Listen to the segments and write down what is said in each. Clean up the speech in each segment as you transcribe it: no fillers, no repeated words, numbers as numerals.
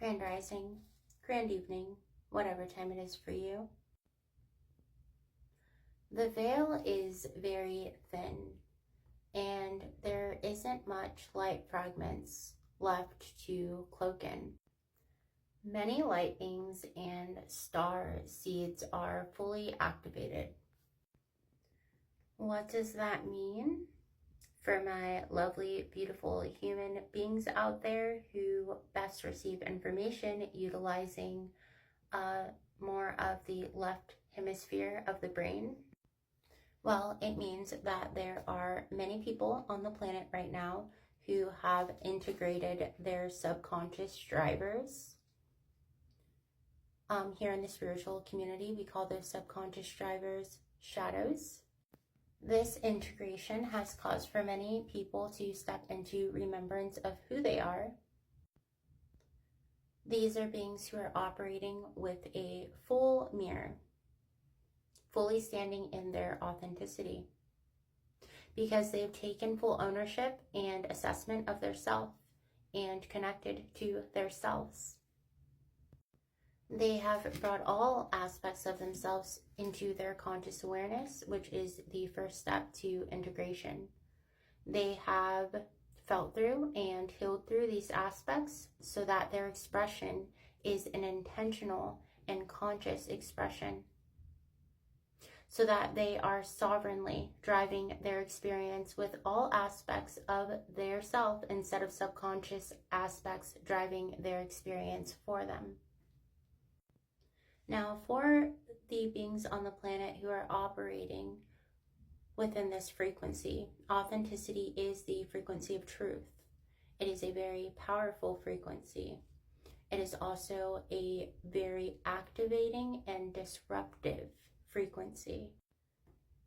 Grand rising, grand evening, whatever time it is for you. The veil is very thin, and there isn't much light fragments left to cloak in. Many light beings and star seeds are fully activated. What does that mean? For my lovely, beautiful human beings out there who best receive information utilizing more of the left hemisphere of the brain, well, it means that there are many people on the planet right now who have integrated their subconscious drivers. Here in the spiritual community, we call those subconscious drivers shadows. This integration has caused for many people to step into remembrance of who they are. These are beings who are operating with a full mirror, fully standing in their authenticity, because they've taken full ownership and assessment of their self and connected to their selves. They have brought all aspects of themselves into their conscious awareness, which is the first step to integration. They have felt through and healed through these aspects so that their expression is an intentional and conscious expression, so that they are sovereignly driving their experience with all aspects of their self instead of subconscious aspects driving their experience for them. Now, for the beings on the planet who are operating within this frequency, authenticity is the frequency of truth. It is a very powerful frequency. It is also a very activating and disruptive frequency.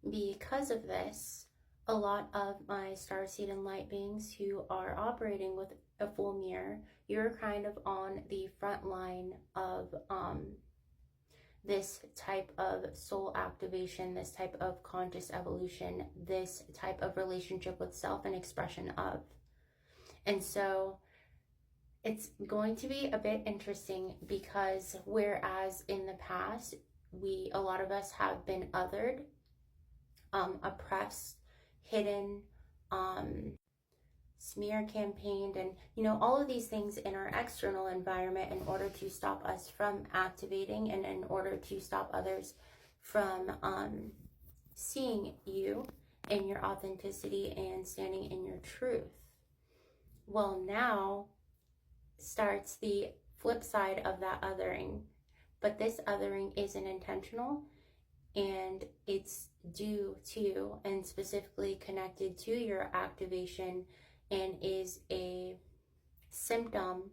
Because of this, a lot of my starseed and light beings who are operating with a full mirror, you're kind of on the front line of this type of soul activation, this type of conscious evolution, this type of relationship with self and expression of. And so it's going to be a bit interesting, because whereas in the past, a lot of us have been othered, oppressed, hidden, smear campaigned, and all of these things in our external environment in order to stop us from activating and in order to stop others from seeing you in your authenticity and standing in your truth. Well, now starts the flip side of that othering, but this othering isn't intentional, and it's due to and specifically connected to your activation, and is a symptom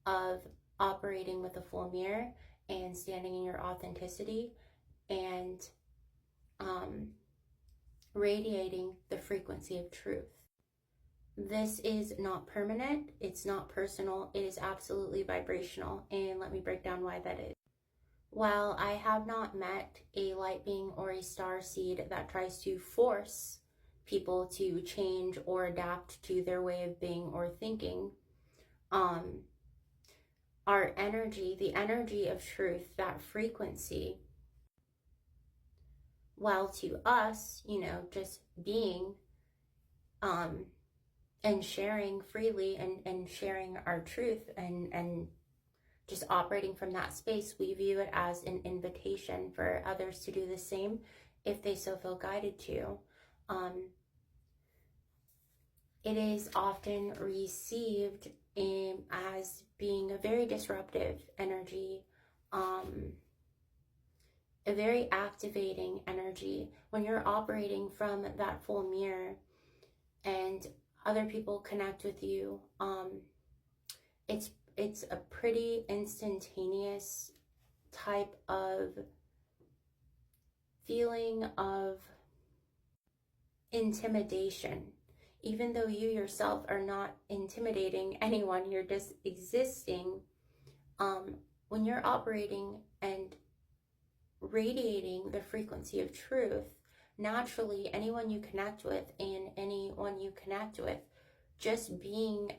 of operating with a full mirror and standing in your authenticity and radiating the frequency of truth. This is not permanent, it's not personal, it is absolutely vibrational, and let me break down why that is. While I have not met a light being or a star seed that tries to force people to change or adapt to their way of being or thinking, our energy, the energy of truth, that frequency, while to us, just being and sharing freely and sharing our truth and just operating from that space, we view it as an invitation for others to do the same if they so feel guided to. It is often received as being a very disruptive energy, a very activating energy. When you're operating from that full mirror and other people connect with you, it's a pretty instantaneous type of feeling of intimidation. Even though you yourself are not intimidating anyone, you're just existing. When you're operating and radiating the frequency of truth, naturally anyone you connect with and anyone you connect with, just being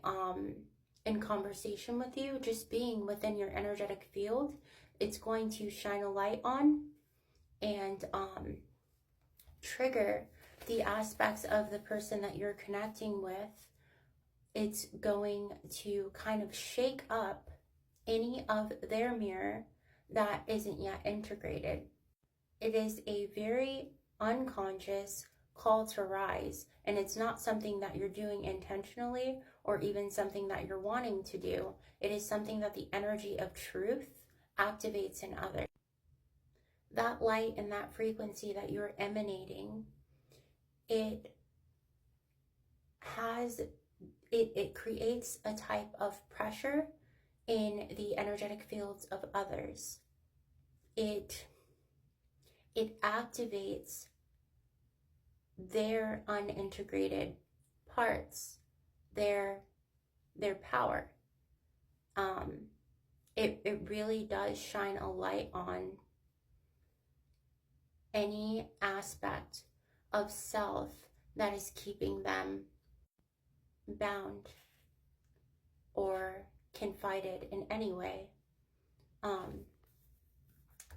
in conversation with you, just being within your energetic field, it's going to shine a light on and trigger the aspects of the person that you're connecting with. It's going to kind of shake up any of their mirror that isn't yet integrated. It is a very unconscious call to rise, and it's not something that you're doing intentionally or even something that you're wanting to do. It is something that the energy of truth activates in others. That light and that frequency that you're emanating, it creates a type of pressure in the energetic fields of others. It activates their unintegrated parts, their power. It really does shine a light on any aspect of self that is keeping them bound or confided in any way.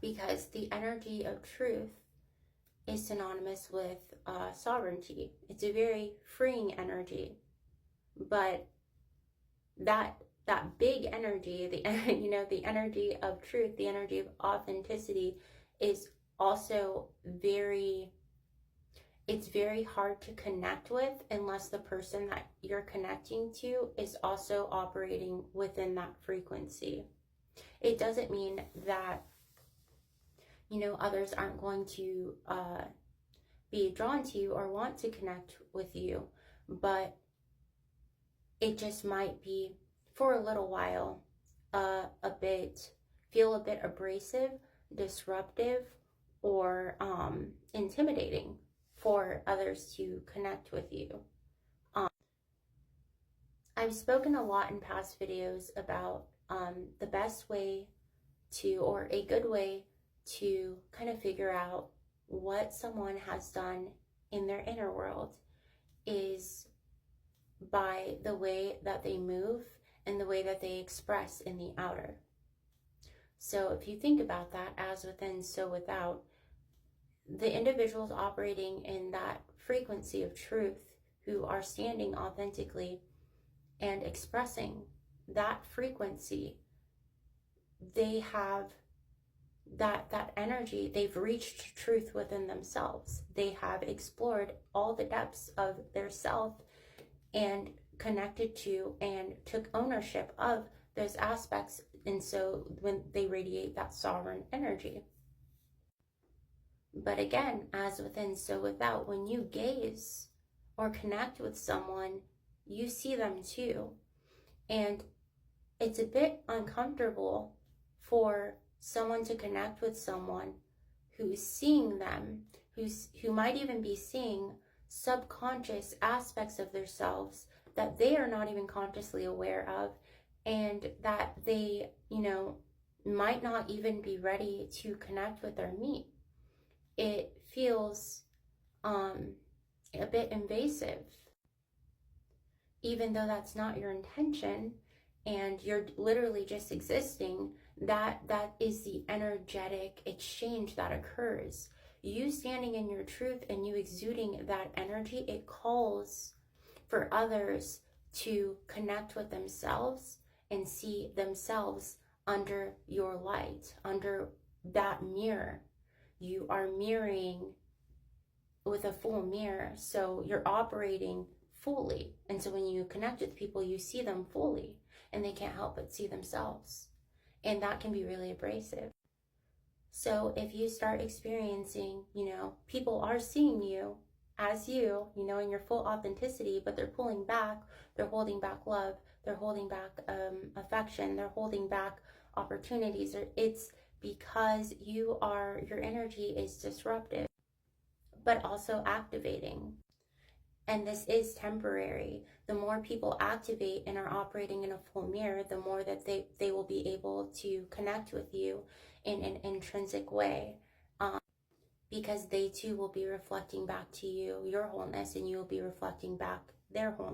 Because the energy of truth is synonymous with sovereignty. It's a very freeing energy, but that big energy, the the energy of truth, the energy of authenticity, is also it's very hard to connect with unless the person that you're connecting to is also operating within that frequency. It doesn't mean that others aren't going to be drawn to you or want to connect with you, but it just might be for a little while feel a bit abrasive, disruptive, or intimidating for others to connect with you. I've spoken a lot in past videos about the best way to, or a good way to kind of figure out what someone has done in their inner world is by the way that they move and the way that they express in the outer. So if you think about that, as within, so without, the individuals operating in that frequency of truth who are standing authentically and expressing that frequency, they have that energy. They've reached truth within themselves. They have explored all the depths of their self and connected to and took ownership of those aspects. And so when they radiate that sovereign energy. But again, as within, so without, when you gaze or connect with someone, you see them too. And it's a bit uncomfortable for someone to connect with someone who's seeing them, who might even be seeing subconscious aspects of themselves that they are not even consciously aware of, and that they, might not even be ready to connect with or meet. It feels a bit invasive, even though that's not your intention and you're literally just existing. That is the energetic exchange that occurs. You standing in your truth and you exuding that energy, it calls for others to connect with themselves and see themselves under your light, under that mirror. You are mirroring with a full mirror, so you're operating fully. And so when you connect with people, you see them fully and they can't help but see themselves. And that can be really abrasive. So if you start experiencing, people are seeing you as you, in your full authenticity, but they're pulling back, they're holding back love, they're holding back affection, they're holding back opportunities, or it's because your energy is disruptive, but also activating. And this is temporary. The more people activate and are operating in a full mirror, the more that they will be able to connect with you in an intrinsic way, because they too will be reflecting back to you your wholeness, and you will be reflecting back their wholeness.